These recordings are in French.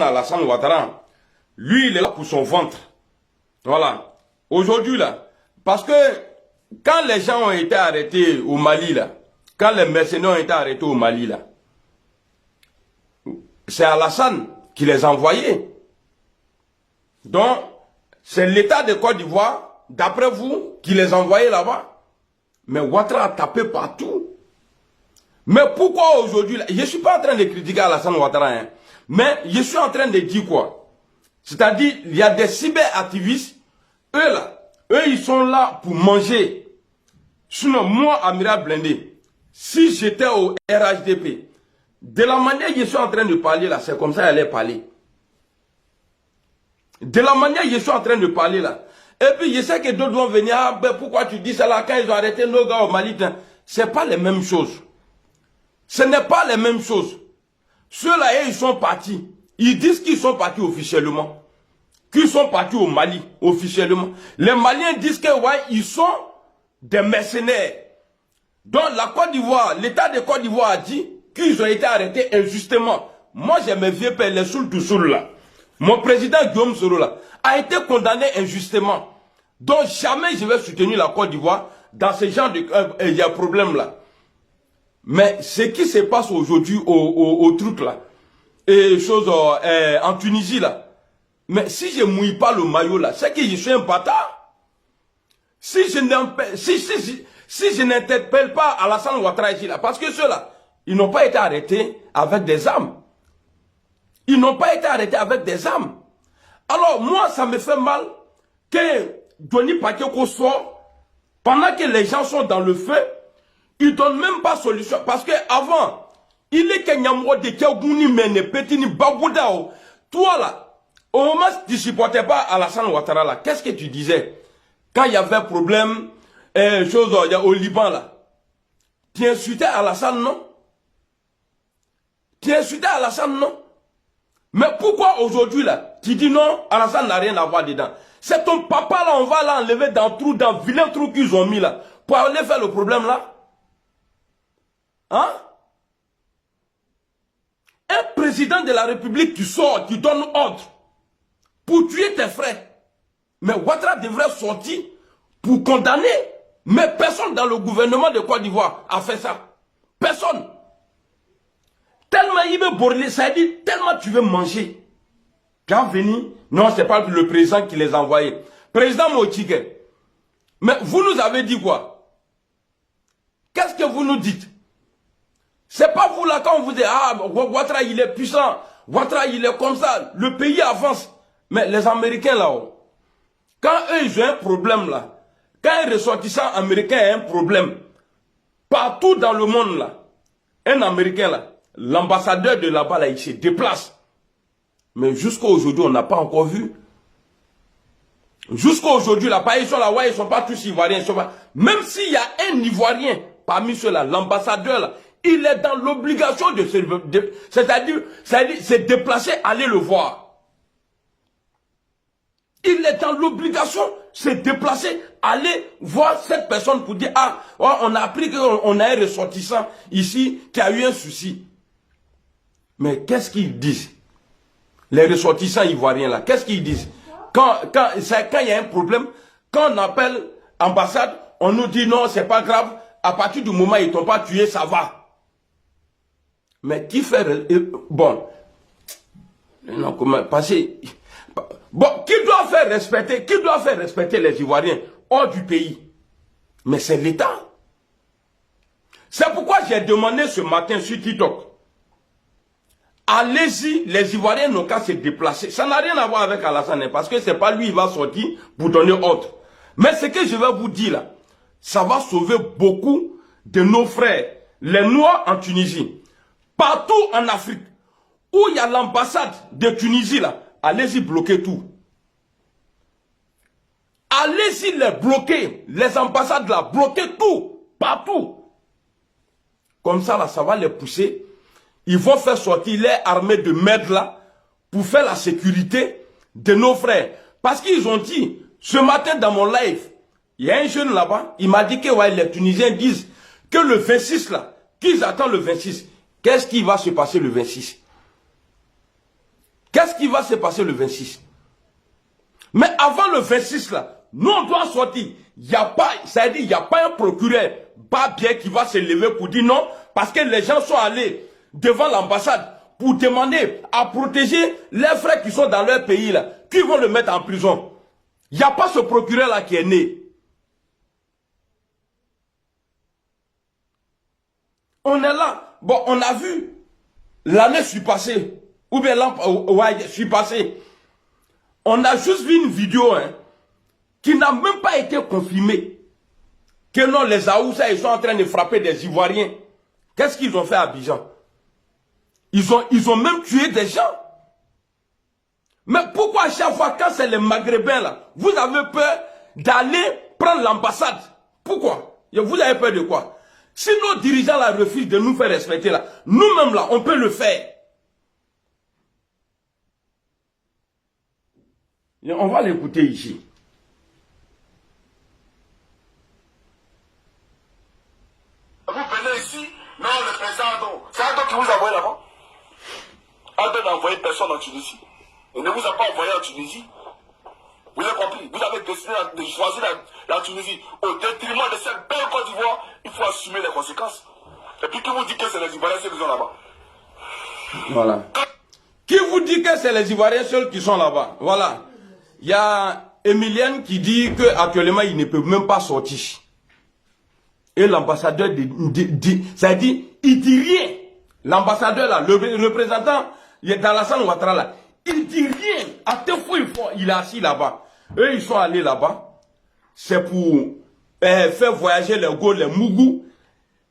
Alassane Ouattara, lui, il est là pour son ventre. Voilà. Aujourd'hui, là, parce que quand les gens ont été arrêtés au Mali, là, quand les mercenaires ont été arrêtés au Mali, là, c'est Alassane qui les a envoyés. Donc, c'est l'État de Côte d'Ivoire, d'après vous, qui les a envoyés là-bas. Mais Ouattara a tapé partout. Mais pourquoi aujourd'hui, je ne suis pas en train de critiquer Alassane Ouattara, hein, mais je suis en train de dire quoi? C'est-à-dire, il y a des cyberactivistes, eux là, ils sont là pour manger. Sinon, moi, Amiral Blindé, si j'étais au RHDP, de la manière que je suis en train de parler là, c'est comme ça qu'elle allait parler. De la manière que je suis en train de parler là. Et puis, je sais que d'autres vont venir, ah ben pourquoi tu dis ça là, quand ils ont arrêté nos gars au Mali, c'est pas les mêmes choses. Ce n'est pas les mêmes choses. Ceux-là, ils sont partis. Ils disent qu'ils sont partis officiellement. Qu'ils sont partis au Mali, officiellement. Les Maliens disent que, ouais, ils sont des mercenaires. Donc, la Côte d'Ivoire, l'État de Côte d'Ivoire a dit qu'ils ont été arrêtés injustement. Moi, j'ai mes vieux pères, les Soul Toussoul là. Mon président Guillaume Soro là, a été condamné injustement. Donc, jamais je vais soutenir la Côte d'Ivoire dans ce genre de problème là. Mais ce qui se passe aujourd'hui au truc là, et chose en Tunisie là, mais si je ne mouille pas le maillot là, c'est que je suis un bâtard. Si je n'interpelle pas Alassane Ouattara ici là, parce que ceux-là, ils n'ont pas été arrêtés avec des armes. Ils n'ont pas été arrêtés avec des armes. Alors moi, ça me fait mal que Denis Pakeko sort, pendant que les gens sont dans le feu, ils ne donnent même pas solution. Parce que avant, il est Kenyamro de Kegouni Mene, Petini Bagoudao. Toi là, au moment où tu ne supportais pas Alassane Ouattara là, qu'est-ce que tu disais? Quand il y avait problème, au Liban là, tu insultais Alassane, non? Tu insultais Alassane, non? Mais pourquoi aujourd'hui là, tu dis non, Alassane n'a rien à voir dedans? C'est ton papa là, on va l'enlever dans le trou, dans le vilain trou qu'ils ont mis là, pour aller faire le problème là? Hein? Un président de la République qui sort, qui donne ordre pour tuer tes frères. Mais Ouattara devrait sortir pour condamner. Mais personne dans le gouvernement de Côte d'Ivoire a fait ça. Personne. Tellement il veut borler, ça dit tellement tu veux manger. Quand venir, non, c'est pas le président qui les a envoyés. Président Mochigue. Mais vous nous avez dit quoi? Qu'est-ce que vous nous dites? C'est pas vous là quand on vous dit, ah, Ouattara il est puissant, Ouattara il est comme ça, le pays avance. Mais les Américains là-haut, quand eux ils ont un problème là, quand un ressortissant américain a un problème, partout dans le monde là, un Américain là, l'ambassadeur de là-bas là, il se déplace. Mais jusqu'à aujourd'hui, on n'a pas encore vu. Jusqu'à aujourd'hui, là, ils sont là, ouais, ils sont pas tous Ivoiriens. Ils sont pas... Même s'il y a un Ivoirien parmi ceux-là, l'ambassadeur là, il est dans l'obligation de se déplacer, aller le voir. Il est dans l'obligation de se déplacer, aller voir cette personne pour dire, ah, oh, on a appris qu'on a un ressortissant ici qui a eu un souci. Mais qu'est-ce qu'ils disent? Les ressortissants ivoiriens là, qu'est-ce qu'ils disent? Quand il y a un problème, quand on appelle ambassade, on nous dit non, c'est pas grave, à partir du moment où ils t'ont pas tué, ça va. Mais qui fait... Bon. Non, comment passer... Bon, qui doit faire respecter les Ivoiriens hors du pays? Mais c'est l'État. C'est pourquoi j'ai demandé ce matin sur TikTok. Allez-y, les Ivoiriens n'ont qu'à se déplacer. Ça n'a rien à voir avec Alassane, parce que c'est pas lui qui va sortir pour donner ordre. Mais ce que je vais vous dire là, ça va sauver beaucoup de nos frères, les Noirs en Tunisie. Partout en Afrique, où il y a l'ambassade de Tunisie là, allez-y bloquer tout. Allez-y les bloquer, les ambassades là, bloquer tout, partout. Comme ça là, ça va les pousser. Ils vont faire sortir les armées de merde là, pour faire la sécurité de nos frères. Parce qu'ils ont dit, ce matin dans mon live, il y a un jeune là-bas, il m'a dit que ouais, les Tunisiens disent que le 26 là, qu'ils attendent le 26. Qu'est-ce qui va se passer le 26? Qu'est-ce qui va se passer le 26? Mais avant le 26 là, nous on doit sortir. Il n'y a pas, ça veut dire, il n'y a pas un procureur pas bien qui va se lever pour dire non, parce que les gens sont allés devant l'ambassade pour demander à protéger les frères qui sont dans leur pays là, qui vont le mettre en prison. Il n'y a pas ce procureur là qui est né. On est là. Bon, on a vu l'année passée, ou bien l'an passé. On a juste vu une vidéo qui n'a même pas été confirmée. Que non, les Aoussa, ils sont en train de frapper des Ivoiriens. Qu'est-ce qu'ils ont fait à Abidjan? Ils ont même tué des gens. Mais pourquoi à chaque fois, quand c'est les Maghrébins là, vous avez peur d'aller prendre l'ambassade? Pourquoi? Vous avez peur de quoi? Si nos dirigeants là refusent de nous faire respecter là, nous-mêmes là, on peut le faire. On va l'écouter ici. Vous venez ici, non, le président Adon. C'est Adon qui vous a envoyé là-bas. Adon n'a envoyé personne en Tunisie. Il ne vous a pas envoyé en Tunisie. Vous avez compris? Vous avez décidé de choisir la Tunisie au détriment de cette belle Côte d'Ivoire. Il faut assumer les conséquences. Et puis qui vous dit que c'est les Ivoiriens seuls qui sont là-bas? Voilà. Qui vous dit que c'est les Ivoiriens seuls qui sont là-bas? Voilà. Il y a Emilienne qui dit qu'actuellement, il ne peut même pas sortir. Et l'ambassadeur ça dit, il dit rien. L'ambassadeur là, le représentant, d'Alassane Ouattara là, il dit rien. À tel fois, il est assis là-bas. Eux, ils sont allés là-bas. C'est pour faire voyager les Go, les Mougou.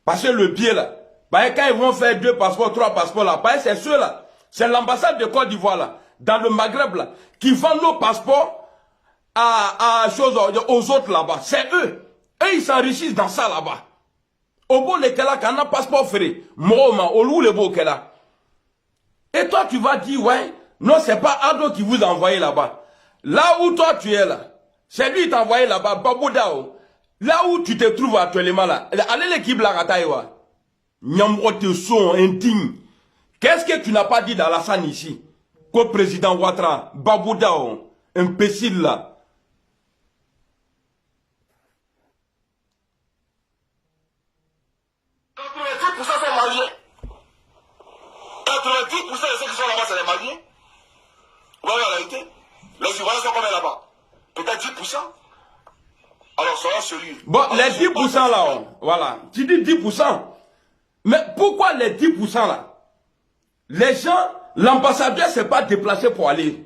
Parce que le pied là, quand ils vont faire 2 passeports, 3 passeports là, c'est ceux là. C'est l'ambassade de Côte d'Ivoire là, dans le Maghreb là, qui vend nos passeports aux autres là-bas. C'est eux. Eux, ils s'enrichissent dans ça là-bas. Au bout de là, quand on a un passeport ferré, Mohoma, au loup le beau là. Et toi, tu vas dire, ouais, non, c'est pas Ado qui vous a envoyé là-bas. Là où toi, tu es là, c'est lui qui t'a envoyé là-bas, Baboudao. Là où tu te trouves actuellement là, allez l'équipe là, Rataïwa. Nyamro te son indigne. Qu'est-ce que tu n'as pas dit dans la scène ici? Qu'au président Ouattara, Baboudao, imbécile là. 90% sont mariés. 90% de ceux qui sont là-bas, c'est les mariés. Vous voyez la réalité? Les Ivoiriens sont combien là-bas? Peut-être 10%. Alors, soyons sérieux. Bon, les 10% là, voilà. Tu dis 10%. Mais pourquoi les 10% là? Les gens, l'ambassadeur ne s'est pas déplacé pour aller.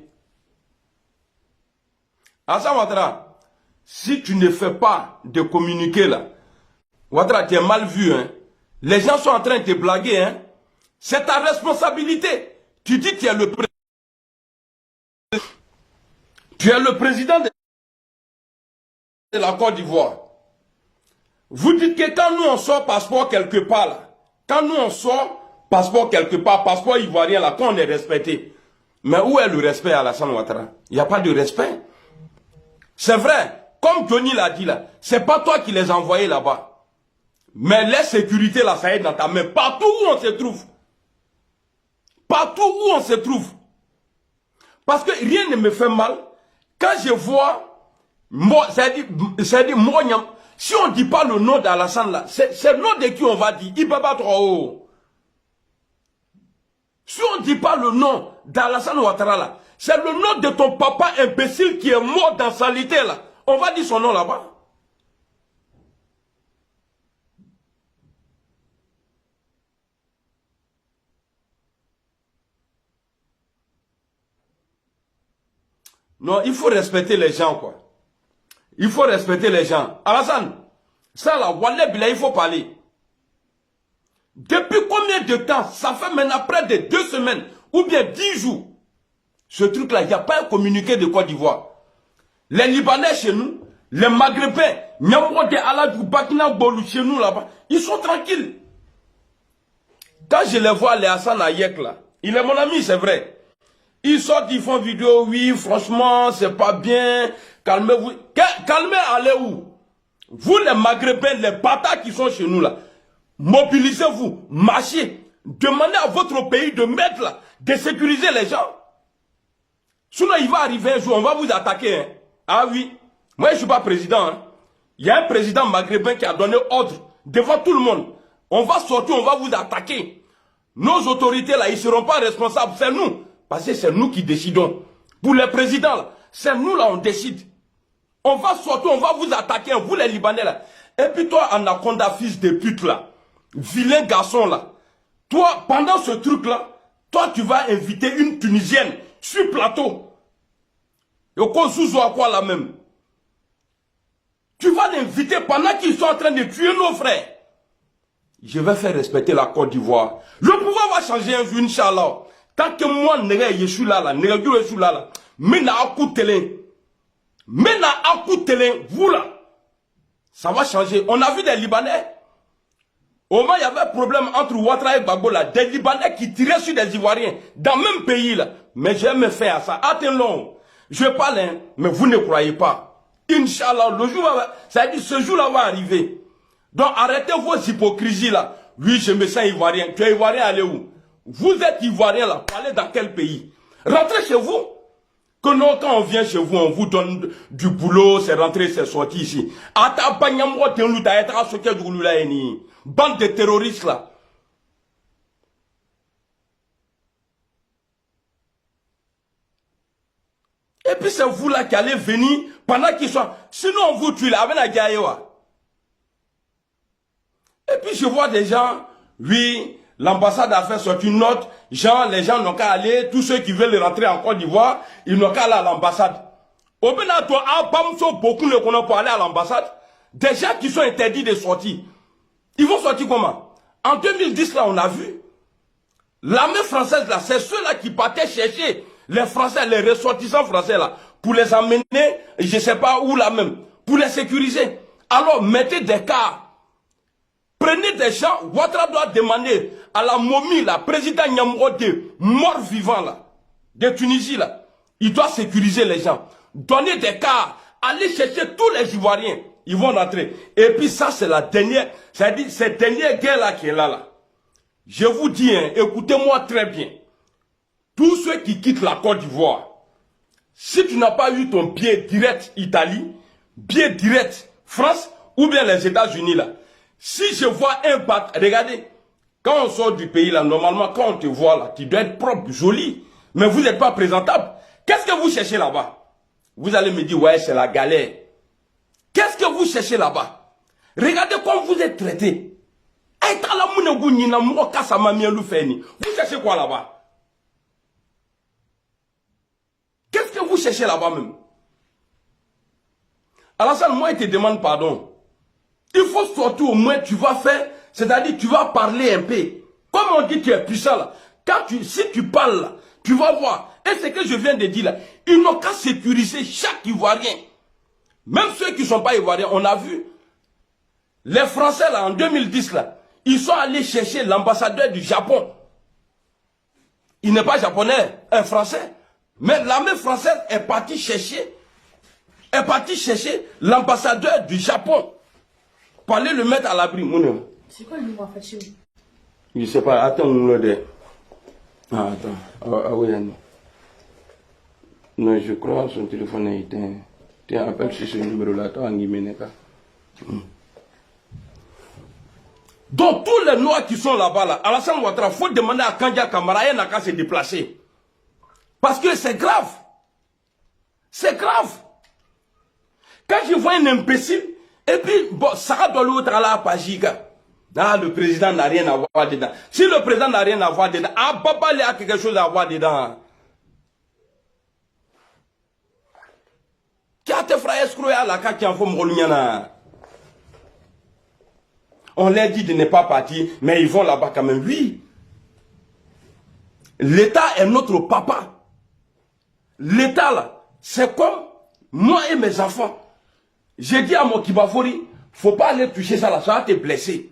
Alassane Ouattara, si tu ne fais pas de communiqué là, Ouattara, tu es mal vu, hein. Les gens sont en train de te blaguer, hein. C'est ta responsabilité. Tu dis que tu es le président. Tu es le président de la Côte d'Ivoire. Vous dites que quand nous on sort passeport quelque part là, quand nous on sort passeport quelque part, passeport ivoirien là, quand on est respecté. Mais où est le respect à Alassane Ouattara? Il n'y a pas de respect. C'est vrai, comme Johnny l'a dit là, c'est pas toi qui les as envoyés là-bas. Mais les sécurités là, ça est dans ta main. Partout où on se trouve. Partout où on se trouve. Parce que rien ne me fait mal. Quand je vois, c'est-à-dire, si on ne dit pas le nom d'Alassane là, c'est le nom de qui on va dire? Ibaba Traoré. Si on ne dit pas le nom d'Alassane Ouattara là, c'est le nom de ton papa imbécile qui est mort dans sa litère là. On va dire son nom là-bas. Non, il faut respecter les gens, quoi. Il faut respecter les gens. Alassane, ça là, Wallah Bila, il faut parler. Depuis combien de temps? Ça fait maintenant près de 2 semaines, ou bien 10 jours. Ce truc-là, il n'y a pas un communiqué de Côte d'Ivoire. Les Libanais chez nous, les Maghrébins, Nyamrote, Aladou, Bakina, Bolou, chez nous là-bas, ils sont tranquilles. Quand je les vois, les Hassan Ayek là, il est mon ami, c'est vrai. Ils sortent, ils font vidéo, oui, franchement, c'est pas bien. Calmez-vous. Calmez, allez où? Vous, les Maghrébins, les bâtards qui sont chez nous là, mobilisez-vous, marchez. Demandez à votre pays de mettre là, de sécuriser les gens. Sinon, il va arriver un jour, on va vous attaquer. Hein. Ah oui, moi je ne suis pas président. Hein. Il y a un président maghrébin qui a donné ordre devant tout le monde. On va sortir, on va vous attaquer. Nos autorités là, ils ne seront pas responsables, c'est nous. Parce que c'est nous qui décidons. Pour les présidents là, c'est nous là, on décide. On va sortir, on va vous attaquer, vous les Libanais là. Et puis toi, Anaconda, fils de pute là, vilain garçon là. Toi, pendant ce truc là, toi tu vas inviter une Tunisienne sur plateau. Yoko Zouzou à quoi là même? Tu vas l'inviter pendant qu'ils sont en train de tuer nos frères. Je vais faire respecter la Côte d'Ivoire. Le pouvoir va changer un jour, Inch'Allah. Tant que moi, je suis là, mais vous là, ça va changer. On a vu des Libanais. Au moins, il y avait un problème entre Ouattara et Gbagbo là. Des Libanais qui tiraient sur des Ivoiriens dans le même pays là. Mais j'ai me fait à ça. Attends-le. Je parle, hein, mais vous ne croyez pas. Inch'Allah, le jour va, ça veut dire ce jour-là va arriver. Donc arrêtez vos hypocrisies là. Oui, je me sens ivoirien. Tu es ivoirien, allez où? Vous êtes ivoirien là, allez dans quel pays? Rentrez chez vous. Que non, quand on vient chez vous, on vous donne du boulot, c'est rentré, c'est sorti ici. Bande de terroristes là. Et puis c'est vous là qui allez venir pendant qu'ils sont... Sinon on vous tue là, avec la Gaïwa. Et puis je vois des gens, oui, l'ambassade a fait sortir une note, genre les gens n'ont qu'à aller, tous ceux qui veulent rentrer en Côte d'Ivoire, ils n'ont qu'à aller à l'ambassade. Au Benato, à Bamso, beaucoup ne connaissent pas aller à l'ambassade. Des gens qui sont interdits de sortir. Ils vont sortir comment? En 2010 là, on a vu. L'armée française là, c'est ceux-là qui partaient chercher les Français, les ressortissants français là, pour les emmener, je ne sais pas où là même, pour les sécuriser. Alors mettez des cars. Prenez des gens, Ouattara doit demander à la momie, la président Nyamrode, mort vivant là, de Tunisie là, il doit sécuriser les gens. Donner des cars, aller chercher tous les Ivoiriens, ils vont rentrer. Et puis ça c'est la dernière, c'est-à-dire cette dernière guerre là qui est là. Je vous dis, hein, écoutez-moi très bien. Tous ceux qui quittent la Côte d'Ivoire, si tu n'as pas eu ton billet direct Italie, billet direct France, ou bien les États-Unis là, si je vois un bat, regardez, quand on sort du pays là, normalement, quand on te voit là, tu dois être propre, joli, mais vous n'êtes pas présentable. Qu'est-ce que vous cherchez là-bas? Vous allez me dire, ouais, c'est la galère. Qu'est-ce que vous cherchez là-bas? Regardez comment vous êtes traité. Vous cherchez quoi là-bas? Qu'est-ce que vous cherchez là-bas même? Alassane, moi, il te demande pardon. Il faut surtout au moins, tu vas faire, c'est-à-dire tu vas parler un peu. Comme on dit, tu es puissant là. Si tu parles là, tu vas voir. Et ce que je viens de dire là, ils n'ont qu'à sécuriser chaque Ivoirien. Même ceux qui ne sont pas Ivoiriens, on a vu. Les Français là, en 2010 là, ils sont allés chercher l'ambassadeur du Japon. Il n'est pas japonais, un Français. Mais l'armée française est partie chercher l'ambassadeur du Japon. Pour aller le mettre à l'abri. C'est quoi le numéro en fait chez vous? Je sais pas, attends, Ah, attends, ah oui, non. Non, je crois que son téléphone est éteint. Tu appelles sur ce numéro-là, toi, Angimeneka. Donc, tous les Noirs qui sont là-bas, là, Alassane Ouattara, il faut demander à Kandia Kamara, il n'a qu'à se déplacer. Parce que c'est grave. C'est grave. Quand je vois un imbécile, et puis, bon, ça doit l'autre à la Pajiga. Ah, le président n'a rien à voir dedans. Si le président n'a rien à voir dedans, ah, papa, il a quelque chose à voir dedans. Qui a tes frères escrocs à la carte qui en font Molumiana? On leur dit de ne pas partir, mais ils vont là-bas quand même. Oui. L'État est notre papa. L'État là, c'est comme moi et mes enfants. J'ai dit à mon Kibafori, faut pas aller toucher ça là, ça va te blesser.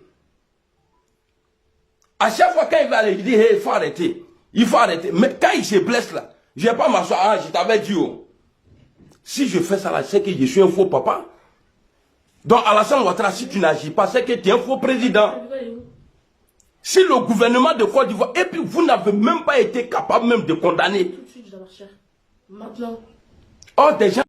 À chaque fois quand il va aller, il dit, hey, il faut arrêter. Il faut arrêter. Mais quand il se blesse là, je ne vais pas m'asseoir, ah, je t'avais dit, oh. Si je fais ça là, c'est que je suis un faux papa. Donc Alassane Ouattara, si tu n'agis pas, c'est que tu es un faux président. Si le gouvernement de Côte d'Ivoire, et puis vous n'avez même pas été capable même de condamner. Tout de suite, je dois marcher. Maintenant. Or, des gens